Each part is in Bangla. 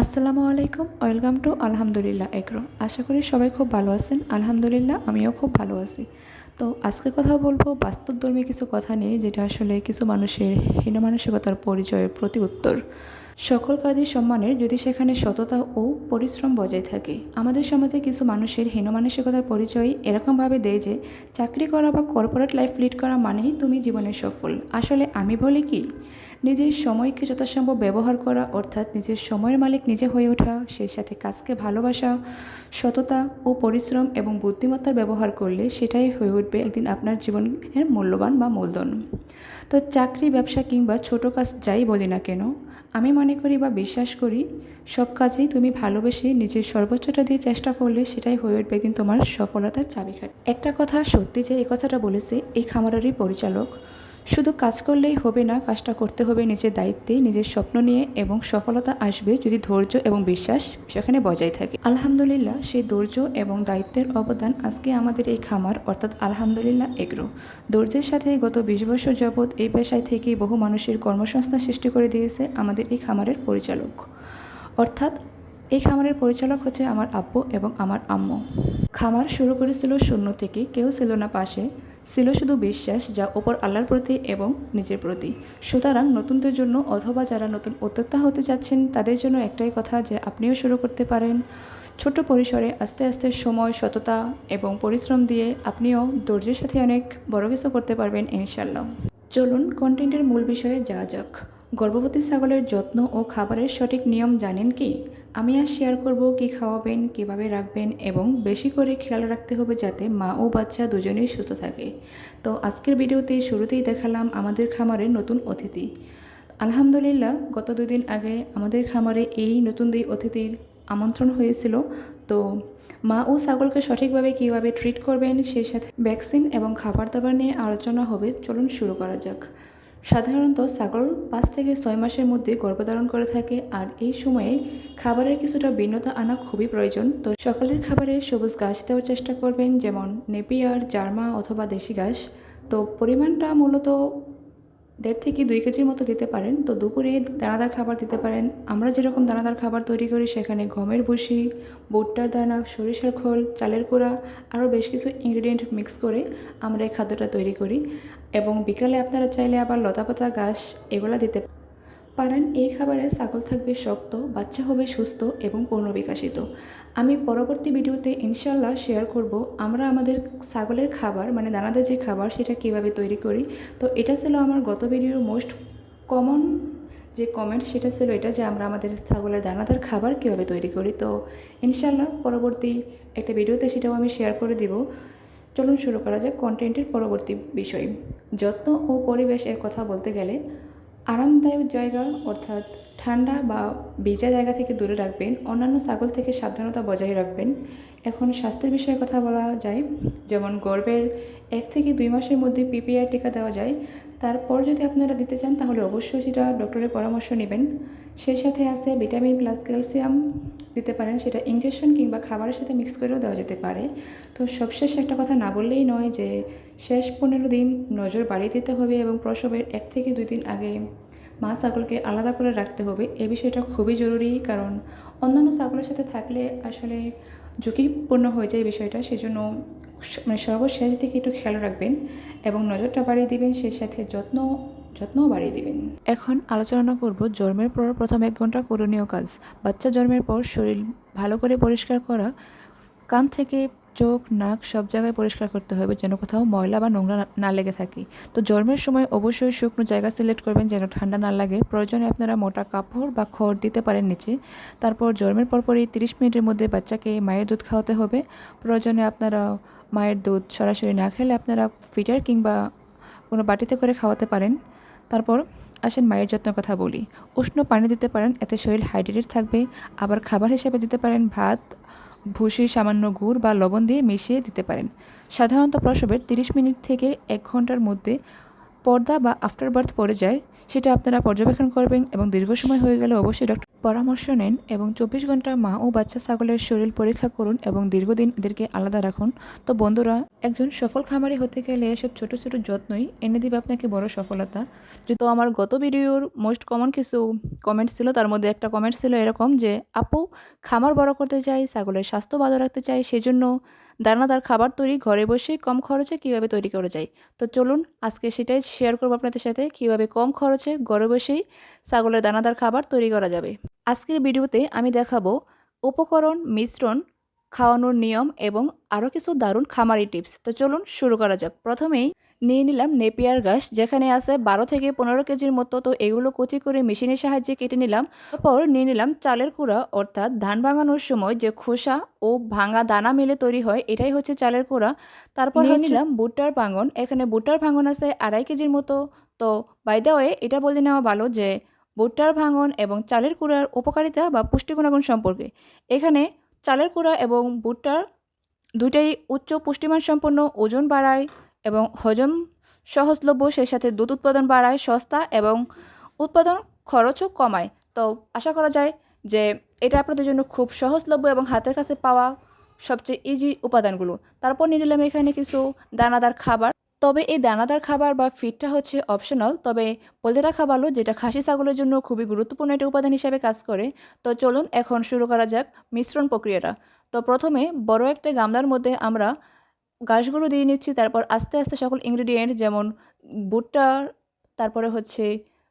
আসসালামু আলাইকুম, ওয়েলকাম টু আলহামদুলিল্লাহ এগ্রো। আশা করি সবাই খুব ভালো আছেন। আলহামদুলিল্লাহ আমিও খুব ভালো আছি। তো আজকে কথা বলবো বাস্তবধর্মী কিছু কথা নিয়ে, যেটা আসলে কিছু মানুষের হীন মানসিকতার পরিচয়ের প্রতি উত্তর। সকল কাজই সম্মানের যদি সেখানে সততা ও পরিশ্রম বজায় থাকে। আমাদের সমাজে কিছু মানুষের হীন মানসিকতার পরিচয় এরকমভাবে দেয় যে চাকরি করা বা কর্পোরেট লাইফ লিড করা মানেই তুমি জীবনে সফল। আসলে আমি বলি কি, নিজের সময়কে যথাসম্ভব ব্যবহার করা, অর্থাৎ নিজের সময়ের মালিক নিজে হয়ে ওঠা, সেই সাথে কাজকে ভালোবাসা, সততা ও পরিশ্রম এবং বুদ্ধিমত্তার ব্যবহার করলে সেটাই হয়ে উঠবে একদিন আপনার জীবনের মূল্যবান বা মূলধন। তো চাকরি, ব্যবসা কিংবা ছোট কাজ যাই বলি না কেন, আমি মনে করি বা বিশ্বাস করি সব কাজেই তুমি ভালোবেসে নিজের সর্বোচ্চটা দিয়ে চেষ্টা করলে সেটাই হয়ে উঠবে একদিন তোমার সফলতার চাবিকাঠি। একটা কথা সত্যি যে এই কথাটা বলেছে এই খামারেরই পরিচালক, শুধু কাজ করলেই হবে না, কাজটা করতে হবে নিজের দায়িত্বে, নিজের স্বপ্ন নিয়ে, এবং সফলতা আসবে যদি ধৈর্য এবং বিশ্বাস সেখানে বজায় থাকে। আলহামদুলিল্লাহ সেই ধৈর্য এবং দায়িত্বের অবদান আজকে আমাদের এই খামার অর্থাৎ আলহামদুলিল্লাহ এগ্রো। ধৈর্যের সাথে গত 20 বছর যাবৎ এই পেশায় থেকে বহু মানুষের কর্মসংস্থান সৃষ্টি করে দিয়েছে আমাদের এই খামারের পরিচালক। অর্থাৎ এই খামারের পরিচালক হচ্ছে আমার আব্বু এবং আমার আম্মু। খামার শুরু করেছিল শূন্য থেকে, কেউ ছিল না পাশে, ছিল শুধু বিশ্বাস, যা ওপর আল্লাহর প্রতি এবং নিজের প্রতি। সুতরাং নতুনদের জন্য অথবা যারা নতুন উদ্যোক্তা হতে যাচ্ছেন তাদের জন্য একটাই কথা যে আপনিও শুরু করতে পারেন ছোট্ট পরিসরে, আস্তে আস্তে সময়, সততা এবং পরিশ্রম দিয়ে আপনিও ধৈর্যের সাথে অনেক বড় কিছু করতে পারবেন ইনশাল্লাহ। চলুন কন্টেন্টের মূল বিষয়ে যাওয়া যাক। গর্ভবতী ছাগলের যত্ন ও খাবারের সঠিক নিয়ম জানেন কি? আমি আজ শেয়ার করব কি খাওয়াবেন, কিভাবে রাখবেন এবং বেশি করে খেয়াল রাখতে হবে যাতে মা ও বাচ্চা দুজনেই সুস্থ থাকে। তো আজকের ভিডিওতে শুরুতেই দেখালাম আমাদের খামারের নতুন অতিথি। আলহামদুলিল্লাহ গত 2 দিন আগে আমাদের খামারে এই নতুন 2 অতিথির আমন্ত্রণ হয়েছিল। তো মা ও ছাগলকে সঠিকভাবে কীভাবে ট্রিট করবেন, সেই সাথে ভ্যাকসিন এবং খাবার দাবার নিয়ে আলোচনা হবে। চলুন শুরু করা যাক। সাধারণত ছাগল 5 থেকে 6 মাসের মধ্যে গর্ভধারণ করে থাকে, আর এই সময়ে খাবারের কিছুটা ভিন্নতা আনা খুবই প্রয়োজন। তো সকালের খাবারে সবুজ ঘাস দেওয়ার চেষ্টা করবেন, যেমন নেপিয়ার, জার্মা অথবা দেশি ঘাস। তো পরিমাণটা মূলত 1.5 থেকে 2 কেজির মতো দিতে পারেন। তো দুপুরে দানাদার খাবার দিতে পারেন। আমরা যেরকম দানাদার খাবার তৈরি করি সেখানে গমের ভুসি, ভুট্টার দানা, সরিষার খোল, চালের গুঁড়া, আরও বেশ কিছু ইনগ্রিডিয়েন্ট মিক্স করে আমরা এই খাদ্যটা তৈরি করি। এবং বিকালে আপনারা চাইলে আবার লতাপাতা ঘাস এগুলো দিতে পারেন। এই খাবারে ছাগল থাকবে শক্ত, বাচ্চা হবে সুস্থ এবং পূর্ণবিকাশিত। আমি পরবর্তী ভিডিওতে ইনশাল্লাহ শেয়ার করব আমরা আমাদের ছাগলের খাবার মানে দানাদার যে খাবার সেটা কিভাবে তৈরি করি। তো এটা ছিল আমার গত ভিডিওর মোস্ট কমন যে কমেন্ট, সেটা ছিল এটা যে আমরা আমাদের ছাগলের দানাদার খাবার কিভাবে তৈরি করি। তো ইনশাল্লাহ পরবর্তী একটা ভিডিওতে সেটাও আমি শেয়ার করে দিব। চলুন শুরু করা যাক কন্টেন্টের পরবর্তী বিষয়। যত্ন ও পরিবেশের কথা বলতে গেলে আরামদায়ক জায়গা অর্থাৎ ঠান্ডা বা ভিজা জায়গা থেকে দূরে রাখবেন। অন্যান্য ছাগল থেকে সাবধানতা বজায় রাখবেন। এখন স্বাস্থ্যের বিষয়ে কথা বলা যায়, যেমন গর্ভের 1 থেকে 2 মাসের মধ্যে পিপিআর টিকা দেওয়া যায়। তারপর যদি আপনারা দিতে চান তাহলে অবশ্যই সেটা ডক্টরের পরামর্শ নেবেন। সেই সাথে আছে ভিটামিন প্লাস ক্যালসিয়াম দিতে পারেন, সেটা ইনজেকশন কিংবা খাবারের সাথে মিক্স করেও দেওয়া যেতে পারে। তো সবশেষ একটা কথা না বললেই নয় যে শেষ 15 দিন নজর বাড়িয়ে দিতে হবে এবং প্রসবের 1 থেকে 2 দিন আগে মা ছাগলকে আলাদা করে রাখতে হবে। এই বিষয়টা খুবই জরুরি, কারণ অন্যান্য ছাগলের সাথে থাকলে আসলে ঝুঁকিপূর্ণ হয়ে যায় বিষয়টা। সেজন্য মানে সর্বশেষ দিকে একটু খেয়াল রাখবেন এবং নজরটা বাড়িয়ে দিবেন, সেই সাথে যত্নও বাড়িয়ে দিবেন। এখন আলোচনা করব জন্মের পর প্রথম 1 ঘন্টা করণীয় কাজ। বাচ্চা জন্মের পর শরীর ভালো করে পরিষ্কার করা, কান থেকে চোখ, নাক সব জায়গায় পরিষ্কার করতে হবে যেন কোথাও ময়লা বা নোংরা না লেগে থাকে। তো জন্মের সময় অবশ্যই শুকনো জায়গা সিলেক্ট করবেন যেন ঠান্ডা না লাগে। প্রয়োজনে আপনারা মোটা কাপড় বা খড় দিতে পারেন নিচে। তারপর জন্মের পরপরই 30 মিনিটের মধ্যে বাচ্চাকে মায়ের দুধ খাওয়াতে হবে। প্রয়োজনে আপনারা মায়ের দুধ সরাসরি না খেলে আপনারা ফিডার কিংবা কোনো বাটিতে করে খাওয়াতে পারেন। তারপর আসেন মায়ের যত্নের কথা বলি। উষ্ণ পানি দিতে পারেন, এতে শরীর হাইড্রেটেড থাকবে। আবার খাবার হিসেবে দিতে পারেন ভাত, ভুসি, সামান্য গুড় বা লবণ দিয়ে মিশিয়ে দিতে পারেন। সাধারণত প্রসবের 30 মিনিট থেকে 1 ঘন্টার মধ্যে পর্দা বা আফটার বার্থ পড়ে যায়, সেটা আপনারা পর্যবেক্ষণ করবেন এবং দীর্ঘ সময় হয়ে গেলে অবশ্যই পরামর্শ নেন এবং 24 ঘন্টা মা ও বাচ্চা ছাগলের শরীর পরীক্ষা করুন এবং দীর্ঘদিন এদেরকে আলাদা রাখুন। তো বন্ধুরা, একজন সফল খামারি হতে গেলে এসব ছোট ছোট যত্নই এনে দিবে আপনাকে বড় সফলতা। তো আমার গত ভিডিওর মোস্ট কমন কিছু কমেন্টস ছিল, তার মধ্যে একটা কমেন্ট ছিল এরকম যে, আপু খামার বড় করতে চাই, ছাগলের স্বাস্থ্য ভালো রাখতে চাই, সেজন্য দানাদার খাবার তৈরি ঘরে বসেই কম খরচে কিভাবে তৈরি করা যায়। তো চলুন আজকে সেটাই শেয়ার করবো আপনাদের সাথে, কিভাবে কম খরচে ঘরে বসেই ছাগলের দানাদার খাবার তৈরি করা যাবে। আজকের ভিডিওতে আমি দেখাবো উপকরণ, মিশ্রণ, খাওয়ানোর নিয়ম এবং আরও কিছু দারুণ খামারি টিপস। তো চলুন শুরু করা যাক। প্রথমেই নিয়ে নিলাম নেপিয়ার ঘাস, যেখানে আছে 12 থেকে 15 কেজির মতো। তো এগুলো কুচি করে মেশিনের সাহায্যে কেটে নিলাম। তারপর নিয়ে নিলাম চালের কুড়া, অর্থাৎ ধান ভাঙানোর সময় যে খোসা ও ভাঙা দানা মিলে তৈরি হয়, এটাই হচ্ছে চালের কুড়া। তারপর নিয়ে নিলাম ভুট্টার ভাঙন, এখানে ভুট্টার ভাঙন আছে 2.5 কেজির মতো। তো বাই দ্য ওয়ে, এটা বলে নেওয়া ভালো যে ভুট্টার ভাঙন এবং চালের কুড়ার উপকারিতা বা পুষ্টি গুণাগুণ সম্পর্কে। এখানে চালের কুড়া এবং ভুট্টার দুইটাই উচ্চ পুষ্টিমান সম্পন্ন, ওজন বাড়ায় এবং হজম সহজলভ্য, সেই সাথে দুধ উৎপাদন বাড়ায়, সস্তা এবং উৎপাদন খরচও কমায়। তো আশা করা যায় যে এটা আপনাদের জন্য খুব সহজলভ্য এবং হাতের কাছে পাওয়া সবচেয়ে ইজি উপাদানগুলো। তারপর নিয়ে নিলাম এখানে কিছু দানাদার খাবার। তবে এই দানাদার খাবার বা ফিডটা হচ্ছে অপশনাল, তবে বলতে রাখা ভালো যেটা খাসি ছাগলের জন্য খুবই গুরুত্বপূর্ণ একটা উপাদান হিসেবে কাজ করে। তো চলুন এখন শুরু করা যাক মিশ্রণ প্রক্রিয়াটা। তো প্রথমে বড় একটা গামলার মধ্যে আমরা ঘাসগুলো দিয়ে নিচ্ছি, তারপর আস্তে আস্তে সকল ইনগ্রিডিয়েন্ট যেমন ভুট্টা, তারপরে হচ্ছে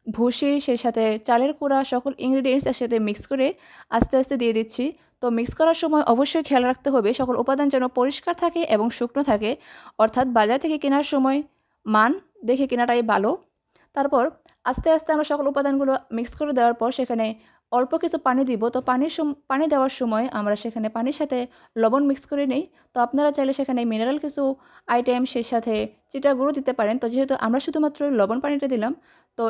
ভুসি, সেই সাথে চালের কুড়া, সকল ইনগ্রিডিয়েন্টস এর সাথে মিক্স করে আস্তে আস্তে দিয়ে দিচ্ছি। তো মিক্স করার সময় অবশ্যই খেয়াল রাখতে হবে সকল উপাদান যেন পরিষ্কার থাকে এবং শুকনো থাকে, অর্থাৎ বাজার থেকে কেনার সময় মান দেখে কেনাটাই ভালো। তারপর আস্তে আস্তে আমরা সকল উপাদানগুলো মিক্স করে দেওয়ার পর সেখানে অল্প কিছু পানি দিব। তো পানি দেওয়ার সময় আমরা সেখানে পানির সাথে লবণ মিক্স করে নিই। তো আপনারা চাইলে সেখানে মিনারেল কিছু আইটেম, সেই সাথে চিটা গুঁড়ো দিতে পারেন। তো যেহেতু আমরা শুধুমাত্র লবণ পানিটা দিলাম, তো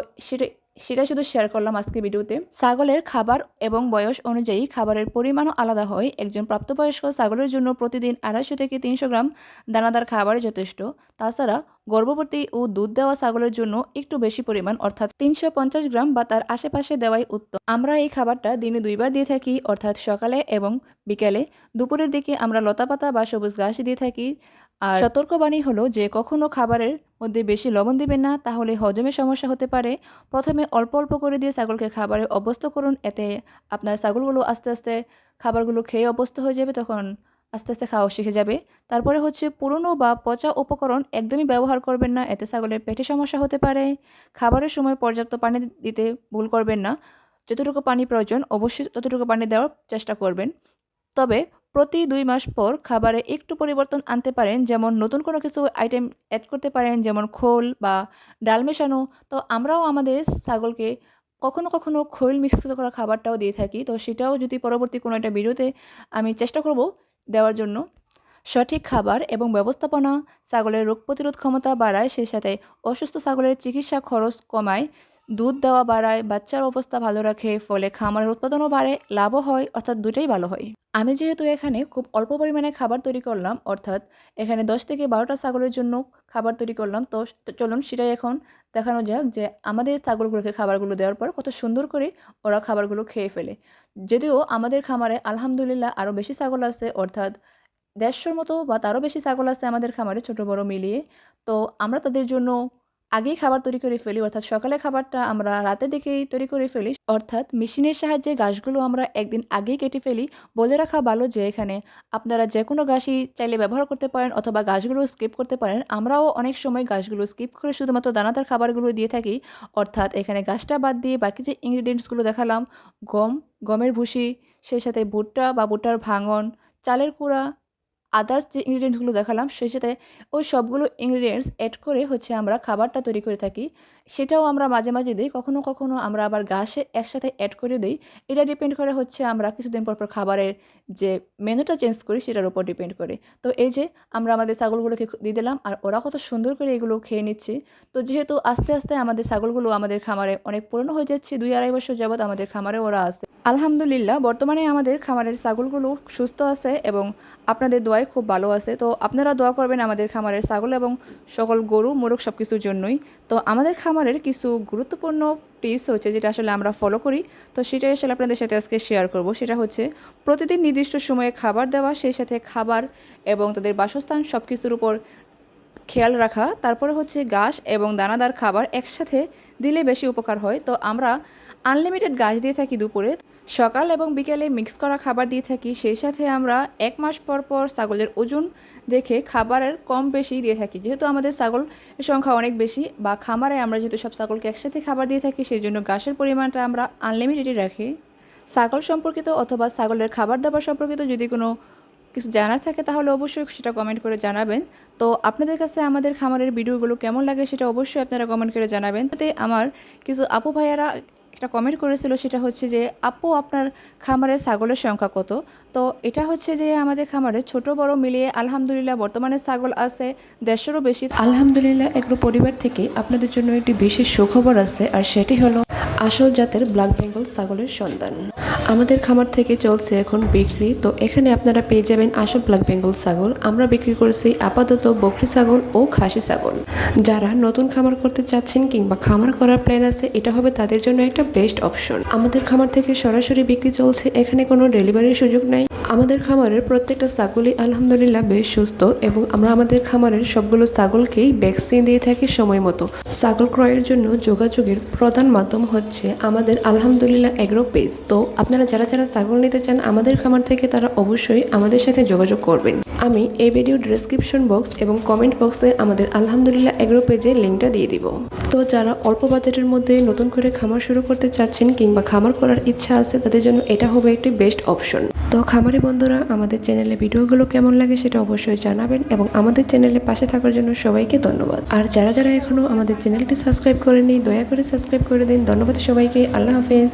সেটা শুধু শেয়ার করলাম আজকে ভিডিওতে। ছাগলের খাবার এবং বয়স অনুযায়ী খাবারের পরিমাণও আলাদা হয়। একজন প্রাপ্তবয়স্ক ছাগলের জন্য প্রতিদিন 250 থেকে 300 গ্রাম দানাদার খাবারই যথেষ্ট। তাছাড়া গর্ভবতী ও দুধ দেওয়া ছাগলের জন্য একটু বেশি পরিমাণ, অর্থাৎ 350 গ্রাম বা তার আশেপাশে দেওয়াই উত্তম। আমরা এই খাবারটা দিনে 2বার দিয়ে থাকি, অর্থাৎ সকালে এবং বিকেলে। দুপুরের দিকে আমরা লতাপাতা বা সবুজ ঘাস দিয়ে থাকি। আর সতর্কবাণী হলো যে কখনো খাবারের মধ্যে বেশি লবণ দিবেন না, তাহলে হজমের সমস্যা হতে পারে। প্রথমে অল্প অল্প করে দিয়ে ছাগলকে খাবারে অভ্যস্ত করুন, এতে আপনার ছাগলগুলো আস্তে আস্তে খাবারগুলো খেয়ে অভ্যস্ত হয়ে যাবে, তখন আস্তে আস্তে খাওয়া শিখে যাবে। তারপরে হচ্ছে পুরনো বা পচা উপকরণ একদমই ব্যবহার করবেন না, এতে ছাগলের পেটে সমস্যা হতে পারে। খাবারের সময় পর্যাপ্ত পানি দিতে ভুল করবেন না, যতটুকু পানি প্রয়োজন অবশ্যই ততটুকু পানি দেওয়ার চেষ্টা করবেন। তবে প্রতি 2 মাস পর খাবারে একটু পরিবর্তন আনতে পারেন, যেমন নতুন কোনো কিছু আইটেম অ্যাড করতে পারেন, যেমন খোল বা ডাল মেশানো। তো আমরাও আমাদের ছাগলকে কখনো কখনো খৈল মিক্স করা খাবারটাও দিয়ে থাকি। তো সেটাও যদি পরবর্তী কোনো একটা ভিডিওতে আমি চেষ্টা করব দেওয়ার জন্য। সঠিক খাবার এবং ব্যবস্থাপনা ছাগলের রোগ প্রতিরোধ ক্ষমতা বাড়ায়, সেই সাথে অসুস্থ ছাগলের চিকিৎসা খরচ কমায়, দুধ দেওয়া বাড়ায়, বাচ্চার অবস্থা ভালো রাখে, ফলে খামারের উৎপাদনও বাড়ে, লাভও হয়, অর্থাৎ দুটোই ভালো হয়। আমি যেহেতু এখানে খুব অল্প পরিমাণে খাবার তৈরি করলাম, অর্থাৎ এখানে 10 থেকে 12টা ছাগলের জন্য খাবার তৈরি করলাম। তো চলুন সেটাই এখন দেখানো যাক যে আমাদের ছাগলগুলোকে খাবারগুলো দেওয়ার পর কত সুন্দর করে ওরা খাবারগুলো খেয়ে ফেলে। যদিও আমাদের খামারে আলহামদুলিল্লাহ আরও বেশি ছাগল আছে, অর্থাৎ 150-র মতো বা তারও বেশি ছাগল আছে আমাদের খামারে, ছোট বড় মিলিয়ে। তো আমরা তাদের জন্য আগেই খাবার তৈরি করে ফেলি, অর্থাৎ সকালে খাবারটা আমরা রাতের দিকেই তৈরি করে ফেলি, অর্থাৎ মেশিনের সাহায্যে ঘাসগুলো আমরা একদিন আগেই কেটে ফেলি। বলে রাখা ভালো যে এখানে আপনারা যে কোনো ঘাসই চাইলে ব্যবহার করতে পারেন অথবা ঘাসগুলো স্কিপ করতে পারেন। আমরাও অনেক সময় ঘাসগুলো স্কিপ করে শুধুমাত্র দানাদার খাবারগুলো দিয়ে থাকি, অর্থাৎ এখানে ঘাসটা বাদ দিয়ে বাকি যে ইনগ্রিডিয়েন্টসগুলো দেখালাম, গমের ভুসি, সেই সাথে ভুট্টা বা ভুট্টার ভাঙন, চালের কুড়া, আদার্স যে ইনগ্রিডিয়েন্টসগুলো দেখালাম, সেই সাথে ওই সবগুলো ইনগ্রিডিয়েন্টস অ্যাড করে হচ্ছে আমরা খাবারটা তৈরি করে থাকি। সেটাও আমরা মাঝে মাঝে দিই, কখনো কখনো আমরা আবার ঘাসে একসাথে অ্যাড করে দিই। এটা ডিপেন্ড করে হচ্ছে আমরা কিছুদিন পর পর খাবারের যে মেনুটা চেঞ্জ করি সেটার উপর ডিপেন্ড করে। তো এই যে আমরা আমাদের ছাগলগুলোকে দিয়ে দিলাম আর ওরা কত সুন্দর করে এগুলো খেয়ে নিচ্ছে। তো যেহেতু আস্তে আস্তে আমাদের ছাগলগুলো আমাদের খামারে অনেক পুরনো হয়ে যাচ্ছে, 2-2.5 বছর যাবৎ আমাদের খামারে ওরা আছে। আলহামদুলিল্লাহ বর্তমানে আমাদের খামারের ছাগলগুলো সুস্থ আছে এবং আপনাদের দোয়ায় খুব ভালো আছে। তো আপনারা দোয়া করবেন আমাদের খামারের ছাগল এবং সকল গরু মোরগ সব কিছুর জন্যই। তো আমাদের খামারের কিছু গুরুত্বপূর্ণ টিপস হচ্ছে যেটা আসলে আমরা ফলো করি, তো সেটাই আসলে আপনাদের সাথে আজকে শেয়ার করব। সেটা হচ্ছে প্রতিদিন নির্দিষ্ট সময়ে খাবার দেওয়া, সেই সাথে খাবার এবং তাদের বাসস্থান সব কিছুর উপর খেয়াল রাখা। তারপরে হচ্ছে ঘাস এবং দানাদার খাবার একসাথে দিলে বেশি উপকার হয়। তো আমরা আনলিমিটেড ঘাস দিয়ে থাকি দুপুরে, সকাল এবং বিকেলে মিক্স করা খাবার দিয়ে থাকি। সেই সাথে আমরা 1 মাস পর পর ছাগলের ওজন দেখে খাবারের কম বেশি দিয়ে থাকি, যেহেতু আমাদের ছাগলের সংখ্যা অনেক বেশি বা খামারে আমরা যেহেতু সব ছাগলকে একসাথে খাবার দিয়ে থাকি, সেই জন্য ঘাসের পরিমাণটা আমরা আনলিমিটেডই রাখি। ছাগল সম্পর্কিত অথবা ছাগলের খাবার দাবার সম্পর্কিত যদি কোনো কিছু জানার থাকে তাহলে অবশ্যই সেটা কমেন্ট করে জানাবেন। তো আপনাদের কাছে আমাদের খামারের ভিডিওগুলো কেমন লাগে সেটা অবশ্যই আপনারা কমেন্ট করে জানাবেন। তাতে আমার কিছু আপু ভাইয়ারা একটা কমেন্ট করেছিল, সেটা হচ্ছে যে আপু আপনার খামারে ছাগলের সংখ্যা কত। তো এটা হচ্ছে যে আমাদের খামারে ছোট বড় মিলিয়ে আলহামদুলিল্লাহ বর্তমানে ছাগল আছে 150-এরও বেশি। আলহামদুলিল্লাহ এগ্রো পরিবার থেকে আপনাদের জন্য একটি বিশেষ সুখবর আছে, আর সেটি হলো আসল জাতের ব্ল্যাক বেঙ্গল ছাগলের সন্তান আমাদের খামার থেকে চলছে এখন বিক্রি। তো এখানে আপনারা পেয়ে যাবেন আসল ব্ল্যাক বেঙ্গল ছাগল। আমরা বিক্রি করছি আপাতত বকরি ছাগল ও খাসি ছাগল। যারা নতুন খামার করতে চাচ্ছেন কিংবা খামার করার প্ল্যান আছে, এটা হবে তাদের জন্য একটা বেস্ট অপশন। আমাদের খামার থেকে সরাসরি বিক্রি চলছে, এখানে কোনো ডেলিভারির সুযোগ নাই। আমাদের খামারের প্রত্যেকটা ছাগলই আলহামদুলিল্লাহ বেশ সুস্থ এবং আমরা আমাদের খামারের সবগুলো ছাগলকেই ভ্যাকসিন দিয়ে থাকি সময় মতো। ছাগল ক্রয়ের জন্য যোগাযোগের প্রধান মাধ্যম হচ্ছে আমাদের আলহামদুলিল্লাহ এগ্রো পেজ। তো আপনারা যারা যারা ছাগল নিতে চান আমাদের খামার থেকে, তারা অবশ্যই আমাদের সাথে যোগাযোগ করবেন। আমি এই ভিডিওর ডেসক্রিপশন বক্স এবং কমেন্ট বক্সে আমাদের আলহামদুলিল্লাহ এগ্রো পেজের লিঙ্কটা দিয়ে দিব। তো যারা অল্প বাজেটের মধ্যে নতুন করে খামার শুরু করতে চাচ্ছেন কিংবা খামার করার ইচ্ছা আছে, তাদের জন্য এটা হবে একটি বেস্ট অপশন। তো খামারি বন্ধুরা, আমাদের চ্যানেলে ভিডিওগুলো কেমন লাগে সেটা অবশ্যই জানাবেন এবং আমাদের চ্যানেলে পাশে থাকার জন্য সবাইকে ধন্যবাদ। আর যারা যারা এখনও আমাদের চ্যানেলটি সাবস্ক্রাইব করেননি, দয়া করে সাবস্ক্রাইব করে দিন। ধন্যবাদ সবাইকে। আল্লাহ হাফেজ।